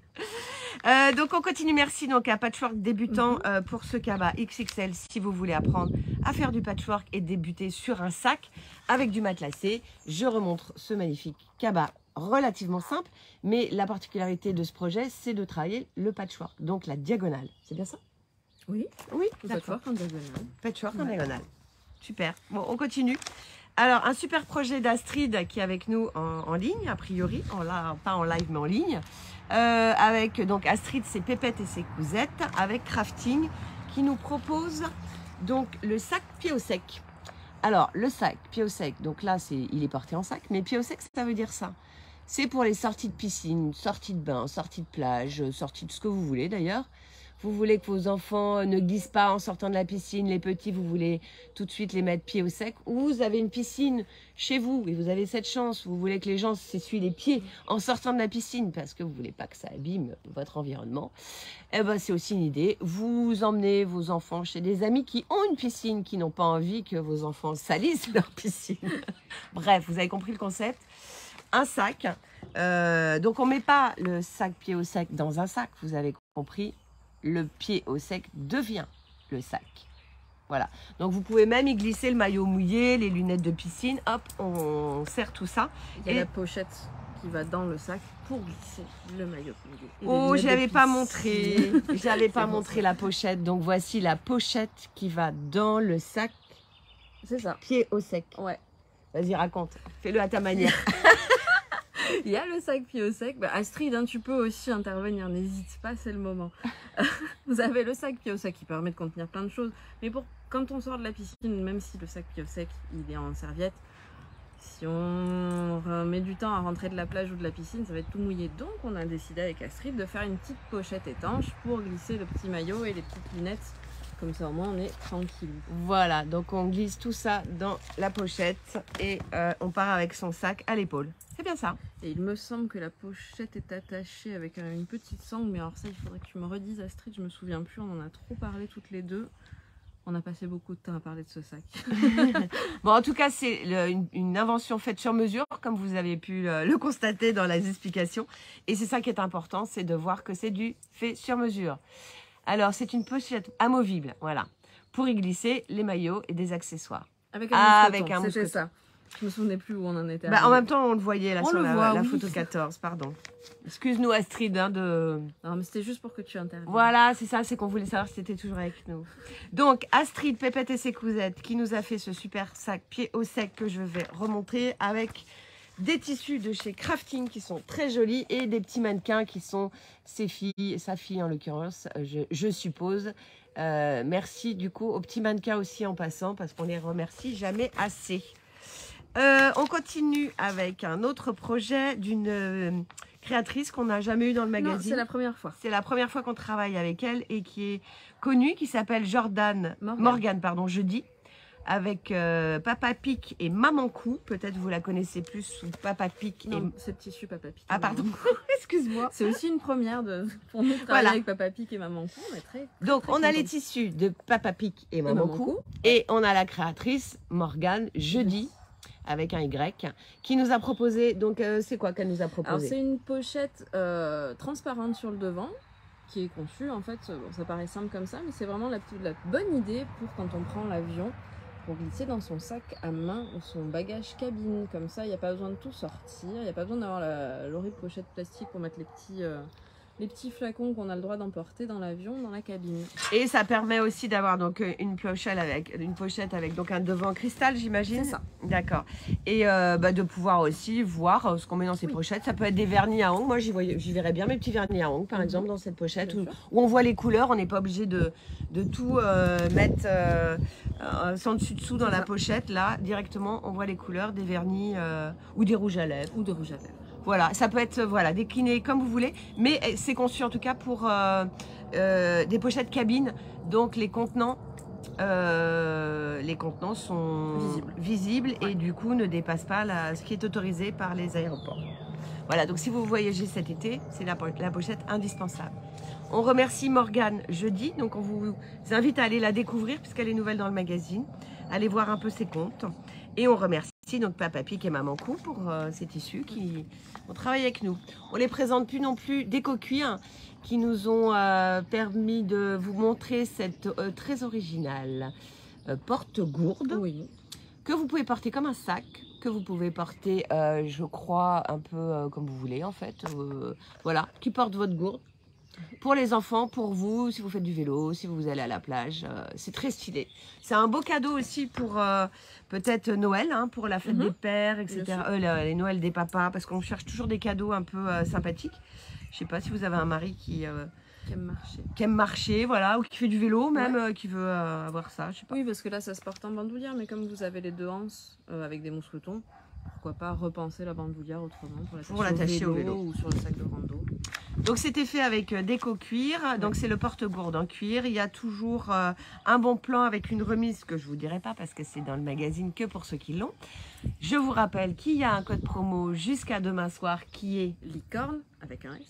Donc on continue, merci donc à Patchwork débutant pour ce cabas XXL si vous voulez apprendre à faire du patchwork et débuter sur un sac avec du matelassé. Je remontre ce magnifique cabas relativement simple, mais la particularité de ce projet, c'est de travailler le patchwork, donc la diagonale. C'est bien ça? Oui. Oui, Le d'accord. patchwork en diagonale. Patchwork en diagonale. Super. Bon, on continue. Alors, un super projet d'Astrid qui est avec nous en ligne, a priori, pas en live, mais en ligne. Avec donc Astrid, ses pépettes et ses cousettes, avec Crafting, qui nous propose donc le sac pied au sec. Alors, le sac pied au sec, donc là, il est porté en sac, mais pied au sec, ça veut dire ça. C'est pour les sorties de piscine, sorties de bain, sorties de plage, sorties de ce que vous voulez d'ailleurs. Vous voulez que vos enfants ne glissent pas en sortant de la piscine, les petits, vous voulez tout de suite les mettre pieds au sec. Ou vous avez une piscine chez vous et vous avez cette chance, vous voulez que les gens s'essuient les pieds en sortant de la piscine parce que vous voulez pas que ça abîme votre environnement. Eh ben, c'est aussi une idée. Vous emmenez vos enfants chez des amis qui ont une piscine, qui n'ont pas envie que vos enfants salissent leur piscine. Bref, vous avez compris le concept. Un sac. Donc, on ne met pas le sac pied au sec dans un sac, vous avez compris. Le pied au sec devient le sac. Voilà. Donc, vous pouvez même y glisser le maillot mouillé, les lunettes de piscine. Hop, on serre tout ça. Il y a la pochette qui va dans le sac pour glisser le maillot mouillé. Oh, je n'avais pas montré. J'avais pas montré la pochette. Donc, voici la pochette qui va dans le sac. C'est ça. Pied au sec. Ouais. Vas-y, raconte. Fais-le à ta manière. Il y a le sac pied au sec. Bah, Astrid, hein, tu peux aussi intervenir, n'hésite pas, c'est le moment. Vous avez le sac pied au sec qui permet de contenir plein de choses. Mais quand on sort de la piscine, même si le sac pied au sec, il est en serviette, si on met du temps à rentrer de la plage ou de la piscine, ça va être tout mouillé. Donc on a décidé avec Astrid de faire une petite pochette étanche pour glisser le petit maillot et les petites lunettes. Comme ça, au moins, on est tranquille. Voilà, donc on glisse tout ça dans la pochette et on part avec son sac à l'épaule. C'est bien ça. Et il me semble que la pochette est attachée avec une petite sangle. Mais alors ça, il faudrait que tu me redises, Astrid. Je me souviens plus, on en a trop parlé toutes les deux. On a passé beaucoup de temps à parler de ce sac. Bon, en tout cas, c'est une invention faite sur mesure, comme vous avez pu le constater dans les explications. Et c'est ça qui est important, c'est de voir que c'est du fait sur mesure. Alors, c'est une pochette amovible, voilà, pour y glisser les maillots et des accessoires. Avec un Ah, mousqueton, avec un c'était mousqueton. ça. Je me souvenais plus où on en était. Bah, en même temps, on le voyait là On sur le la, voit, la oui. photo 14, pardon. Excuse-nous Astrid de... Non, mais c'était juste pour que tu interviennes. Voilà, c'est ça, c'est qu'on voulait savoir si c'était toujours avec nous. Donc, Astrid, Pépette et ses cousettes qui nous a fait ce super sac pied au sec que je vais remontrer avec des tissus de chez Crafting qui sont très jolis et des petits mannequins qui sont ses filles, sa fille en l'occurrence, je suppose. Merci du coup aux petits mannequins aussi en passant parce qu'on les remercie jamais assez. On continue avec un autre projet d'une créatrice qu'on n'a jamais eu dans le magazine. Non, c'est la première fois. C'est la première fois qu'on travaille avec elle et qui est connue, qui s'appelle Morgane, pardon, jeudi, avec Papa Pic et Maman Cou. Peut-être vous la connaissez plus sous Papa Pic. Non, c'est tissu Papa Pic. Ah pardon, excuse-moi. C'est aussi une première pour nous travailler Voilà. avec Papa Pic et Maman Cou. On est très, Donc très on a les contentes. tissus de Papa Pic et Maman Maman Cou Cou. et on a la créatrice Morgane jeudi avec un Y qui nous a proposé. Donc c'est quoi qu'elle nous a Alors proposé? c'est une pochette transparente sur le devant qui est conçue en fait, bon, ça paraît simple comme ça, mais c'est vraiment la bonne idée pour quand on prend l'avion, pour glisser dans son sac à main ou son bagage cabine. Comme ça, il n'y a pas besoin de tout sortir, il n'y a pas besoin d'avoir l'horrible pochette plastique pour mettre les petits flacons qu'on a le droit d'emporter dans l'avion, dans la cabine. Et ça permet aussi d'avoir donc une pochette avec donc un devant cristal, j'imagine. C'est ça. D'accord. Et de pouvoir aussi voir ce qu'on met dans ces pochettes. Ça peut être des vernis à ongles. Moi, j'y verrais bien mes petits vernis à ongles, par exemple, dans cette pochette Bien où sûr. on voit les couleurs. On n'est pas obligé de tout mettre sans dessus-dessous dans C'est la ça. pochette. Là, directement, on voit les couleurs des vernis ou des rouges à lèvres. Ou de rouge à lèvres. Voilà, ça peut être décliné comme vous voulez, mais c'est conçu en tout cas pour des pochettes cabine. Donc les contenants sont visibles Ouais. et du coup ne dépassent pas ce qui est autorisé par les aéroports. Voilà, donc si vous voyagez cet été, c'est la pochette indispensable. On remercie Morgane jeudi, donc on vous invite à aller la découvrir puisqu'elle est nouvelle dans le magazine. Allez voir un peu ses comptes. Et on remercie donc Papa Pic et Maman Cou pour ces tissus qui ont travaillé avec nous. On les présente plus non plus d'Éco-Cuir qui nous ont permis de vous montrer cette très originale porte-gourde Oui. que vous pouvez porter comme un sac, que vous pouvez porter, je crois, un peu comme vous voulez en fait. Voilà, qui porte votre gourde. Pour les enfants, pour vous, si vous faites du vélo, si vous allez à la plage, c'est très stylé. C'est un beau cadeau aussi pour peut-être Noël, hein, pour la fête des pères, etc. Les Noëls des papas, parce qu'on cherche toujours des cadeaux un peu sympathiques. Je sais pas si vous avez un mari qui aime marcher, voilà, ou qui fait du vélo même, qui veut avoir ça, je sais pas. Oui, parce que là, ça se porte en bandoulière, mais comme vous avez les deux anses avec des mousquetons, pourquoi pas repenser la bandoulière autrement pour l'attacher au vélo ou sur le sac de rando. Donc c'était fait avec d'Éco-Cuir, donc c'est le porte-gourde en cuir. Il y a toujours un bon plan avec une remise que je vous dirai pas parce que c'est dans le magazine que pour ceux qui l'ont. Je vous rappelle qu'il y a un code promo jusqu'à demain soir qui est Licorne avec un S.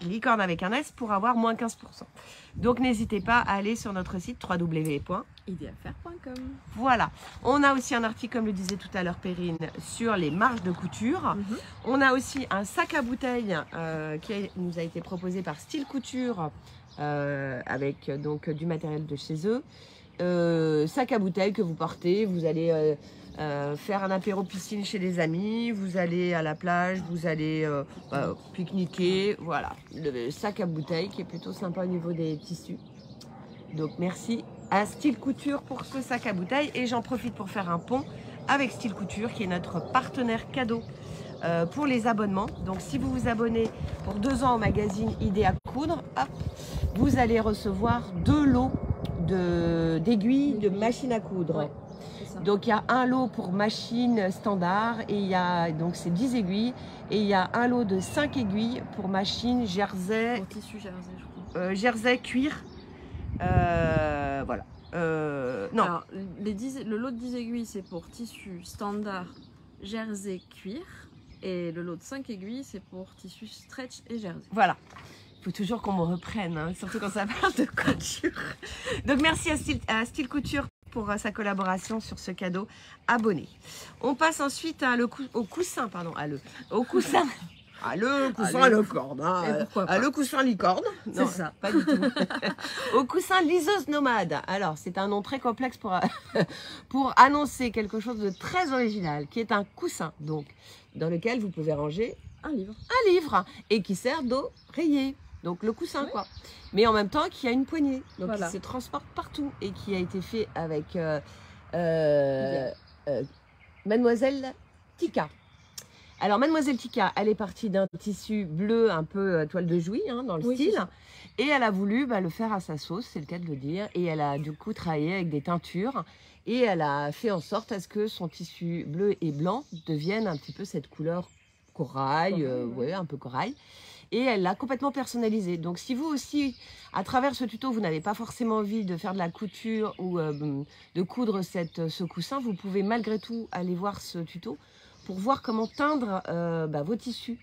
Licorne avec un S pour avoir moins 15%. Donc n'hésitez pas à aller sur notre site www. Idéafaire.com. Voilà, on a aussi un article, comme le disait tout à l'heure Perrine, sur les marges de couture. On a aussi un sac à bouteilles qui nous a été proposé par Style Couture avec donc du matériel de chez eux. Sac à bouteilles que vous portez, vous allez faire un apéro piscine chez des amis, vous allez à la plage, vous allez pique-niquer. Voilà, le sac à bouteilles qui est plutôt sympa au niveau des tissus. Donc merci à Style Couture pour ce sac à bouteilles et j'en profite pour faire un pont avec Style Couture qui est notre partenaire cadeau pour les abonnements. Donc si vous vous abonnez pour 2 ans au magazine Idée à coudre, hop, vous allez recevoir 2 lots d'aiguilles de machine à coudre. Ouais, c'est ça. Donc il y a un lot pour machine standard et il y a donc c'est 10 aiguilles et il y a un lot de 5 aiguilles pour machine jersey, Pour tissu jersey, je crois. jersey cuir. Voilà. Non. Alors, le lot de 10 aiguilles, c'est pour tissu standard jersey cuir. Et le lot de 5 aiguilles, c'est pour tissu stretch et jersey. Voilà. Il faut toujours qu'on me reprenne, hein, surtout quand ça parle de couture. Donc merci à Style Couture pour sa collaboration sur ce cadeau abonné. On passe ensuite au coussin, Ah, le coussin à licorne. Hein. Le coussin licorne. C'est ça. Pas du tout. Au coussin liseuse nomade. Alors, c'est un nom très complexe pour annoncer quelque chose de très original, qui est un coussin, donc, dans lequel vous pouvez ranger un livre et qui sert d'oreiller. Donc, le coussin, quoi. Mais en même temps, qui a une poignée. Donc, qui se transporte partout et qui a été fait avec Mademoiselle Tika. Alors, Mademoiselle Tika, elle est partie d'un tissu bleu, un peu toile de Jouy, hein, dans le style. Et elle a voulu le faire à sa sauce, c'est le cas de le dire. Et elle a du coup travaillé avec des teintures. Et elle a fait en sorte à ce que son tissu bleu et blanc devienne un petit peu cette couleur corail, un peu corail. Et elle l'a complètement personnalisé. Donc, si vous aussi, à travers ce tuto, vous n'avez pas forcément envie de faire de la couture ou de coudre ce coussin, vous pouvez malgré tout aller voir ce tuto pour voir comment teindre vos tissus.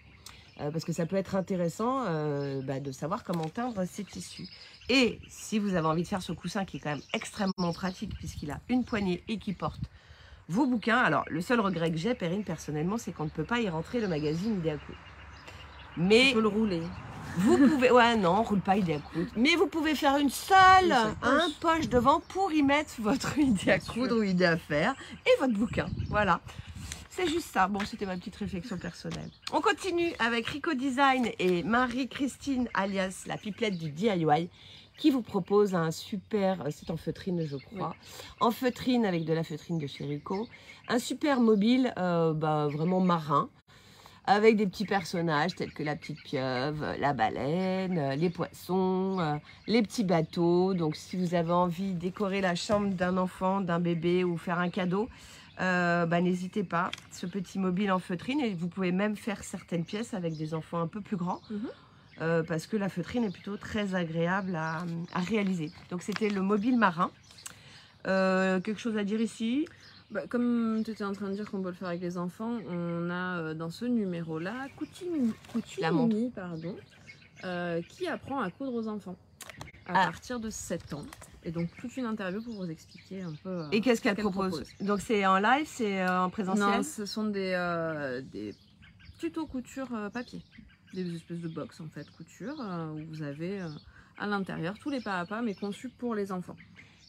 Parce que ça peut être intéressant de savoir comment teindre ces tissus. Et si vous avez envie de faire ce coussin qui est quand même extrêmement pratique puisqu'il a une poignée et qui porte vos bouquins. Alors, le seul regret que j'ai, Perrine, personnellement, c'est qu'on ne peut pas y rentrer le magazine Idée à coudre. Mais on peut le rouler. Vous pouvez, non, on roule pas idée à coudre. Mais vous pouvez faire une seule poche devant pour y mettre votre idée à coudre ou idée à faire et votre bouquin. Voilà. C'est juste ça. Bon, c'était ma petite réflexion personnelle. On continue avec Rico Design et Marie-Christine, alias la pipelette du DIY, qui vous propose un super, c'est en feutrine je crois, en feutrine avec de la feutrine de chez Rico, un super mobile vraiment marin, avec des petits personnages tels que la petite pieuvre, la baleine, les poissons, les petits bateaux. Donc si vous avez envie de décorer la chambre d'un enfant, d'un bébé ou faire un cadeau, n'hésitez pas, ce petit mobile en feutrine. Et vous pouvez même faire certaines pièces avec des enfants un peu plus grands. Parce que la feutrine est plutôt très agréable à réaliser. Donc c'était le mobile marin. Quelque chose à dire ici? Comme tu étais en train de dire qu'on peut le faire avec les enfants, on a dans ce numéro-là Coutimini, qui apprend à coudre aux enfants à partir de 7 ans. Et donc toute une interview pour vous expliquer un peu. Et qu'est-ce qu'elle propose? Donc c'est en live, c'est en présentiel? Non, ce sont des tutos couture papier. Des espèces de box en fait couture où vous avez à l'intérieur tous les pas à pas mais conçus pour les enfants.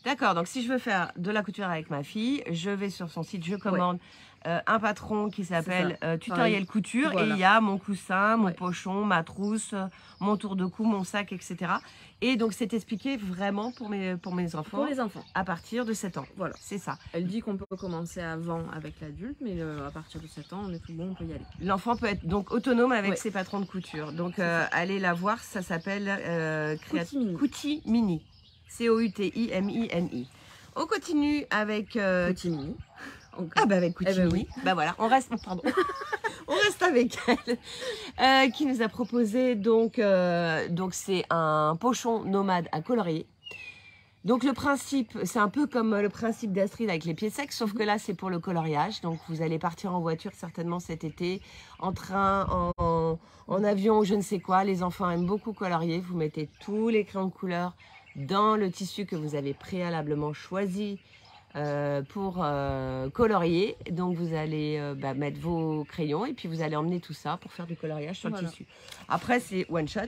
D'accord, donc si je veux faire de la couture avec ma fille, je vais sur son site, je commande un patron qui s'appelle Tutoriel Couture et il y a mon coussin, mon pochon, ma trousse, mon tour de cou, mon sac, etc. Et donc c'est expliqué vraiment pour mes enfants. Pour les enfants. À partir de 7 ans. Voilà, c'est ça. Elle dit qu'on peut commencer avant avec l'adulte, mais à partir de 7 ans, on est tout bon, on peut y aller. L'enfant peut être donc autonome avec ses patrons de couture. Donc allez la voir, ça s'appelle Coutimini. C-O-U-T-I-M-I-N-I. On continue avec Coutimini. Avec Coutimini. Voilà, on reste avec elle. Qui nous a proposé donc c'est un pochon nomade à colorier. Donc le principe, c'est un peu comme le principe d'Astrid avec les pieds secs, sauf que là c'est pour le coloriage. Donc vous allez partir en voiture certainement cet été, en train, en avion, je ne sais quoi. Les enfants aiment beaucoup colorier. Vous mettez tous les crayons de couleur dans le tissu que vous avez préalablement choisi pour colorier. Donc vous allez mettre vos crayons et puis vous allez emmener tout ça pour faire du coloriage sur le tissu. Après c'est one shot.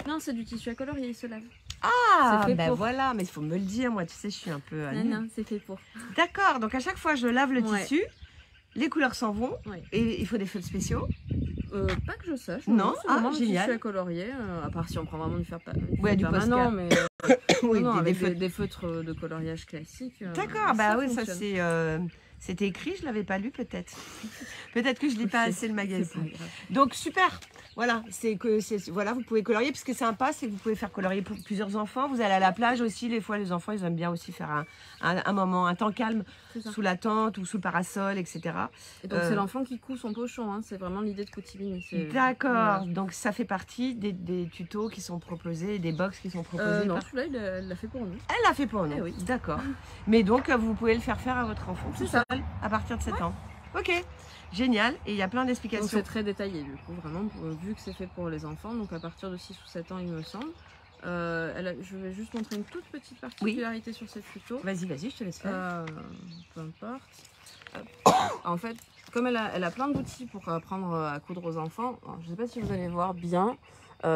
Non, c'est du tissu à colorier, il se lave. Ah, voilà, mais il faut me le dire, moi tu sais, je suis un peu... non, c'est fait pour. D'accord, donc à chaque fois je lave le tissu, les couleurs s'en vont et il faut des feutres spéciaux. Pas que je sache. Non, génial. Tissu à colorier, à part si on prend vraiment du fer du permanent, mais oui, des feutres de coloriage classiques. D'accord, oui, ça c'était écrit, je l'avais pas lu peut-être. Peut-être que je lis pas assez le magazine. Donc super. Voilà, voilà, vous pouvez colorier parce que c'est sympa, c'est que vous pouvez faire colorier pour plusieurs enfants. Vous allez à la plage aussi, des fois les enfants ils aiment bien aussi faire un moment, un temps calme sous la tente ou sous le parasol, etc. Et donc c'est l'enfant qui coud son pochon, hein. C'est vraiment l'idée de Coutimini. D'accord, voilà. Donc ça fait partie des tutos qui sont proposés, des box qui sont proposés. Non, celui-là elle l'a fait pour nous. Elle l'a fait pour nous, oui. D'accord. Mais donc vous pouvez le faire à votre enfant tout seul à partir de 7 ans. Ok. Génial, et il y a plein d'explications. C'est très détaillé du coup, vraiment, vu que c'est fait pour les enfants, donc à partir de 6 ou 7 ans il me semble. Je vais juste montrer une toute petite particularité sur cette tuto. Vas-y, je te laisse faire. Peu importe. En fait, comme elle a plein d'outils pour apprendre à coudre aux enfants. Alors, je ne sais pas si vous allez voir bien.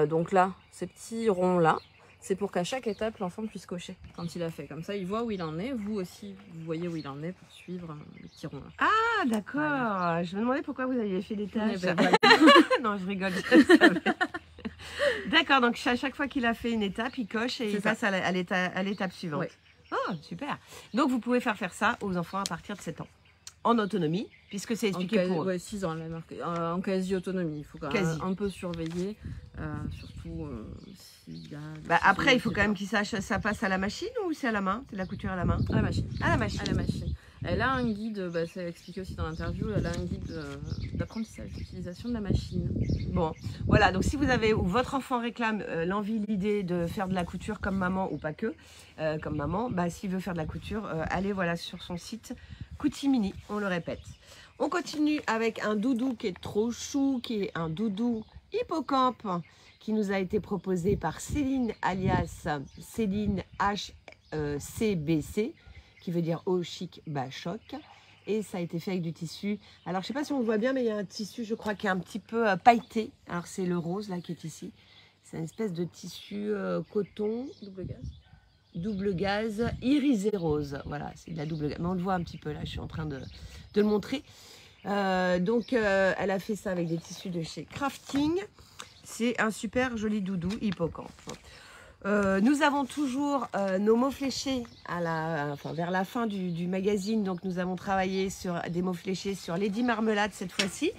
Donc là, ces petits ronds-là, c'est pour qu'à chaque étape, l'enfant puisse cocher quand il a fait. Comme ça, il voit où il en est. Vous aussi, vous voyez où il en est pour suivre les petits ronds-là. Ah, d'accord. Voilà. Je me demandais pourquoi vous aviez fait des tâches. Ben, voilà. Non, je rigole. Je le savais. D'accord, donc à chaque fois qu'il a fait une étape, il coche et il passe à l'étape suivante. Ouais. Oh, super. Donc vous pouvez faire ça aux enfants à partir de 7 ans. En autonomie, puisque c'est expliqué pour eux. Ouais, 6 ans, elle a marqué. En quasi-autonomie. Il faut quand même un peu surveiller. Surtout s'il y a... Bah, après, il faut quand même qu'il sache, ça passe à la machine ou c'est à la main? C'est de la couture à la main? À la machine. À la machine. À la machine. Elle a un guide, c'est expliqué aussi dans l'interview, elle a un guide d'apprentissage, d'utilisation de la machine. Bon, voilà, donc si vous avez, ou votre enfant réclame l'envie, l'idée de faire de la couture comme maman, ou pas que, comme maman, bah, s'il veut faire de la couture, allez voilà sur son site Coutimini, on le répète. On continue avec un doudou qui est trop chou, qui est un doudou hippocampe, qui nous a été proposé par Céline, alias Céline HCBC, qui veut dire au chic bas choc, et ça a été fait avec du tissu. Alors je sais pas si on le voit bien, mais il y a un tissu, je crois, qui est un petit peu pailleté. Alors c'est le rose là qui est ici. C'est une espèce de tissu coton double gaz irisé rose. Voilà, c'est de la double gaz. Mais on le voit un petit peu là. Je suis en train de le montrer. Donc elle a fait ça avec des tissus de chez Crafting. C'est un super joli doudou hippocampe. Nous avons toujours nos mots fléchés vers la fin du magazine. Donc nous avons travaillé sur des mots fléchés sur Lady Marmelade cette fois-ci.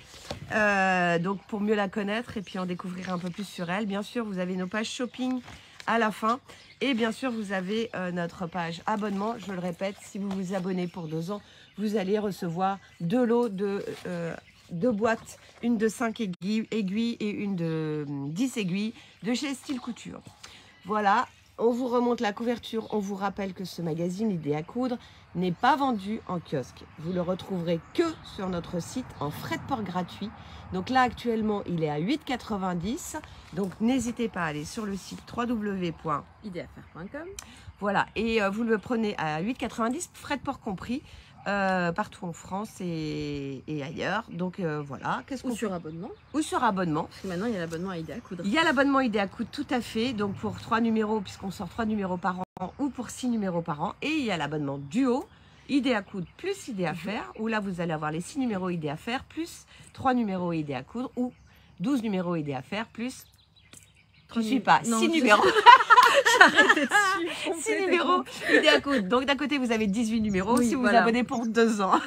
Donc pour mieux la connaître et puis en découvrir un peu plus sur elle. Bien sûr, vous avez nos pages shopping à la fin. Et bien sûr, vous avez notre page abonnement. Je le répète, si vous vous abonnez pour 2 ans, vous allez recevoir 2 lots de... 2 boîtes, une de 5 aiguilles et une de 10 aiguilles de chez Style Couture. Voilà, on vous remonte la couverture. On vous rappelle que ce magazine Idée à coudre n'est pas vendu en kiosque. Vous le retrouverez que sur notre site en frais de port gratuit. Donc là, actuellement, il est à 8,90 €. Donc n'hésitez pas à aller sur le site www.ideafaire.com. Voilà, et vous le prenez à 8,90 €, frais de port compris. Partout en France et ailleurs. Donc voilà. Ou sur abonnement. Ou sur abonnement. Parce que maintenant, il y a l'abonnement à Idée à coudre. Il y a l'abonnement Idée à coudre, tout à fait. Donc pour 3 numéros, puisqu'on sort 3 numéros par an, ou pour 6 numéros par an. Et il y a l'abonnement duo, Idée à coudre plus Idée à faire, où là, vous allez avoir les 6 numéros Idée à faire, plus 3 numéros Idée à coudre, ou 12 numéros Idée à faire, plus... Je ne suis pas. 6 numéros. 6 numéros Idée à coudre. Donc d'un côté, vous avez 18 numéros si vous vous abonnez pour 2 ans.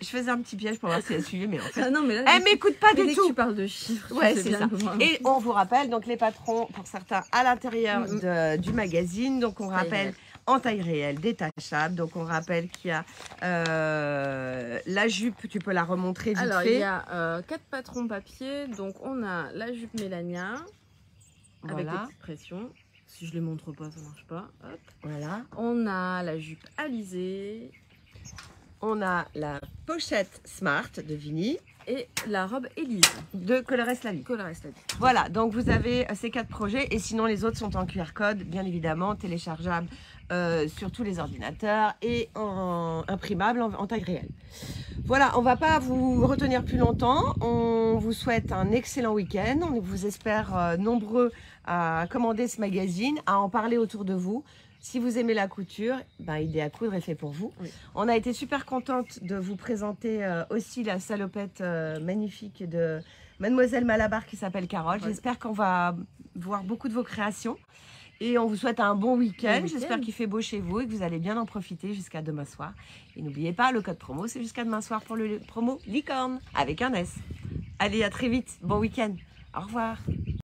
Je faisais un petit piège pour voir si elle suivait, mais en fait, ah non, mais là, elle m'écoute pas du tout. Tu parles de chiffres. Ouais, c'est ça. Et on vous rappelle, donc les patrons, pour certains, à l'intérieur du magazine. Donc on rappelle en taille réelle, détachable. Donc on rappelle qu'il y a la jupe, tu peux la remontrer vite fait. Alors il y a 4 patrons papier. Donc on a la jupe Mélania. Avec des petites pressions. Si je les montre pas, ça marche pas. Hop. Voilà. On a la jupe Alizée. On a la pochette Smart de Vini. Et la robe Élise. De Colorès la vie. Voilà, donc vous avez ces 4 projets. Et sinon, les autres sont en QR code, bien évidemment, téléchargeables sur tous les ordinateurs et imprimables en taille réelle. Voilà, on ne va pas vous retenir plus longtemps. On vous souhaite un excellent week-end. On vous espère nombreux à commander ce magazine, à en parler autour de vous. Si vous aimez la couture, Idée à coudre est fait pour vous. Oui. On a été super contente de vous présenter aussi la salopette magnifique de Mademoiselle Malabar qui s'appelle Carole. Ouais. J'espère qu'on va voir beaucoup de vos créations. Et on vous souhaite un bon week-end. J'espère qu'il fait beau chez vous et que vous allez bien en profiter jusqu'à demain soir. Et n'oubliez pas, le code promo, c'est jusqu'à demain soir pour le promo Licorne avec un S. Allez, à très vite. Bon week-end. Au revoir.